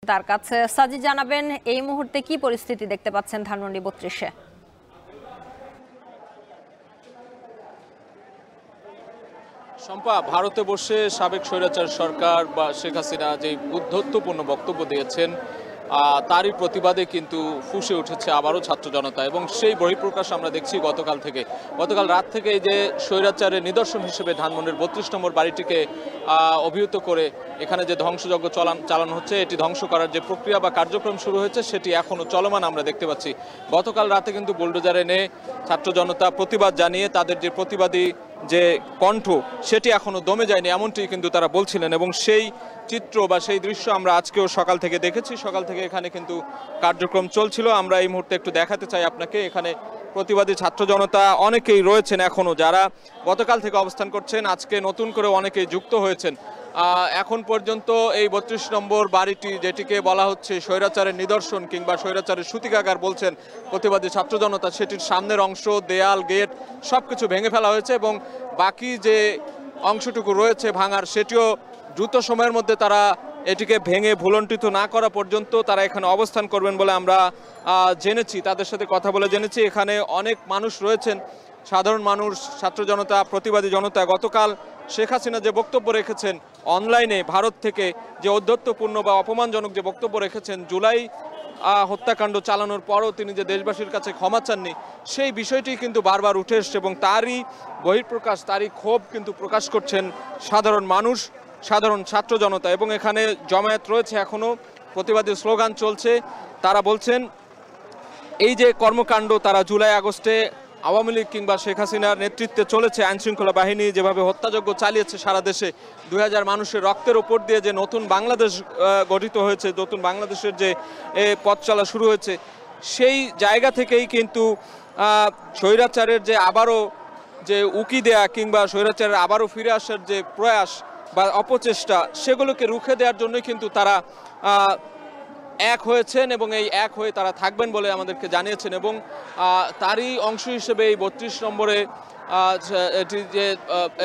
তার কাছে সাজি জানাবেন এই মুহূর্তে কি পরিস্থিতি দেখতে পাচ্ছেন ধানমন্ডি ৩২-এ। শম্পা, ভারতে বসে সাবেক স্বৈরাচার সরকার বা শেখ হাসিনা যে উদ্ধত্যপূর্ণ বক্তব্য দিয়েছেন তারই প্রতিবাদে কিন্তু ফুঁসে উঠেছে আবারও ছাত্র জনতা, এবং সেই বহিঃপ্রকাশ আমরা দেখছি গতকাল রাত থেকে এই যে স্বৈরাচারের নিদর্শন হিসেবে ধানমন্ডির ৩২ নম্বর বাড়িটিকে অভিহিত করে এখানে যে ধ্বংসযজ্ঞ চালানো হচ্ছে, এটি ধ্বংস করার যে প্রক্রিয়া বা কার্যক্রম শুরু হয়েছে সেটি এখনও চলমান আমরা দেখতে পাচ্ছি। গতকাল রাতে কিন্তু বুলডোজার এনে ছাত্র জনতা প্রতিবাদ জানিয়ে তাদের যে প্রতিবাদী যে কণ্ঠ সেটি এখনো দমে যায়নি, এমনটি কিন্তু তারা বলছিলেন, এবং সেই চিত্র বা সেই দৃশ্য আমরা আজকেও সকাল থেকে দেখেছি। সকাল থেকে এখানে কিন্তু কার্যক্রম চলছিল। আমরা এই মুহূর্তে একটু দেখাতে চাই আপনাকে, এখানে প্রতিবাদী ছাত্র জনতা অনেকেই রয়েছেন এখনো, যারা গতকাল থেকে অবস্থান করছেন, আজকে নতুন করে অনেকেই যুক্ত হয়েছেন। এখন পর্যন্ত এই ৩২ নম্বর বাড়িটি, যেটিকে বলা হচ্ছে স্বৈরাচারের নিদর্শন কিংবা স্বৈরাচারের সূতিকাগার বলছেন প্রতিবাদী ছাত্র জনতা, সেটির সামনের অংশ, দেয়াল, গেট সবকিছু ভেঙে ফেলা হয়েছে, এবং বাকি যে অংশটুকু রয়েছে ভাঙার, সেটিও দ্রুত সময়ের মধ্যে তারা এটিকে ভেঙে ভুলণ্ঠিত না করা পর্যন্ত তারা এখানে অবস্থান করবেন বলে আমরা জেনেছি। তাদের সাথে কথা বলে জেনেছি এখানে অনেক মানুষ রয়েছেন, সাধারণ মানুষ, ছাত্র জনতা, প্রতিবাদী জনতা। গতকাল শেখ হাসিনা যে বক্তব্য রেখেছেন অনলাইনে ভারত থেকে, যে ঔদ্ধত্যপূর্ণ বা অপমানজনক যে বক্তব্য রেখেছেন, জুলাই হত্যাকাণ্ড চালানোর পরও তিনি যে দেশবাসীর কাছে ক্ষমা চাননি, সেই বিষয়টি কিন্তু বারবার উঠে এসছে, এবং তারই বহিঃপ্রকাশ, তারই ক্ষোভ কিন্তু প্রকাশ করছেন সাধারণ মানুষ, সাধারণ ছাত্র জনতা। এবং এখানে জমায়েত রয়েছে, এখনো প্রতিবাদী স্লোগান চলছে। তারা বলছেন এই যে কর্মকাণ্ড, তারা জুলাই আগস্টে আওয়ামী লীগ কিংবা শেখ হাসিনার নেতৃত্বে চলেছে আইনশৃঙ্খলা বাহিনী যেভাবে হত্যাযজ্ঞ চালিয়েছে সারা দেশে, ২০০০ মানুষের রক্তের ওপর দিয়ে যে নতুন বাংলাদেশ গঠিত হয়েছে, নতুন বাংলাদেশের যে পথ চলা শুরু হয়েছে, সেই জায়গা থেকেই কিন্তু স্বৈরাচারের যে আবারও যে উকি দেয়া কিংবা স্বৈরাচারের আবারও ফিরে আসার যে প্রয়াস বা অপচেষ্টা, সেগুলোকে রুখে দেওয়ার জন্যই কিন্তু তারা এক হয়েছেন, এবং এই এক হয়ে তারা থাকবেন বলে আমাদেরকে জানিয়েছেন। এবং তারই অংশ হিসেবে এই ৩২ নম্বরে এটি যে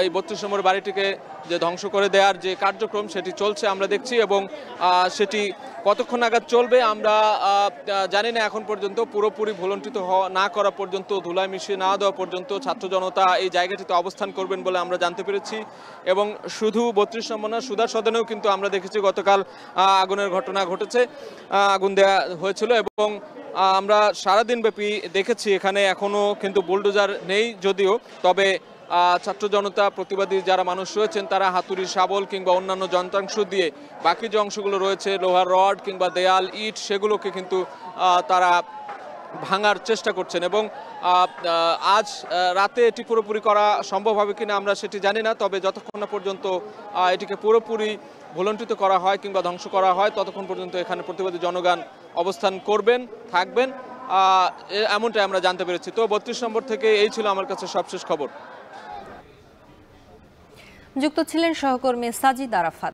এই ৩২ নম্বর বাড়িটিকে যে ধ্বংস করে দেওয়ার যে কার্যক্রম সেটি চলছে আমরা দেখছি, এবং সেটি কতক্ষণ নাগাদ চলবে আমরা জানি না এখন পর্যন্ত। পুরোপুরি ভুলণ্ঠিত না করা পর্যন্ত, ধুলায় মিশিয়ে না দেওয়া পর্যন্ত ছাত্র জনতা এই জায়গাটিতে অবস্থান করবেন বলে আমরা জানতে পেরেছি। এবং শুধু ৩২ নম্বর না, সুধার সদনেও কিন্তু আমরা দেখেছি গতকাল আগুনের ঘটনা ঘটেছে, আগুন দেওয়া হয়েছিল, এবং আমরা সারাদিন ব্যাপী দেখেছি এখানে এখনো কিন্তু বুলডোজার নেই যদিও, তবে ছাত্র জনতা, প্রতিবাদী যারা মানুষ রয়েছেন, তারা হাতুড়ি, শাবল কিংবা অন্যান্য যন্ত্রাংশ দিয়ে বাকি যে অংশগুলো রয়েছে, লোহার রড কিংবা দেয়াল, ইট, সেগুলোকে কিন্তু তারা ভাঙার চেষ্টা করছেন। এবং আজ রাতে এটি পুরোপুরি করা সম্ভব হবে কিনা আমরা সেটি জানি না, তবে যতক্ষণ না পর্যন্ত এটিকে পুরোপুরি ভুলণ্ঠিত করা হয় কিংবা ধ্বংস করা হয়, ততক্ষণ পর্যন্ত এখানে প্রতিবাদী জনগণ অবস্থান করবেন, থাকবেন, এমনটাই আমরা জানতে পেরেছি। তো ৩২ নম্বর থেকে এই ছিল আমার কাছে সবশেষ খবর। যুক্ত ছিলেন সহকর্মী সাজিদ আরাফাত।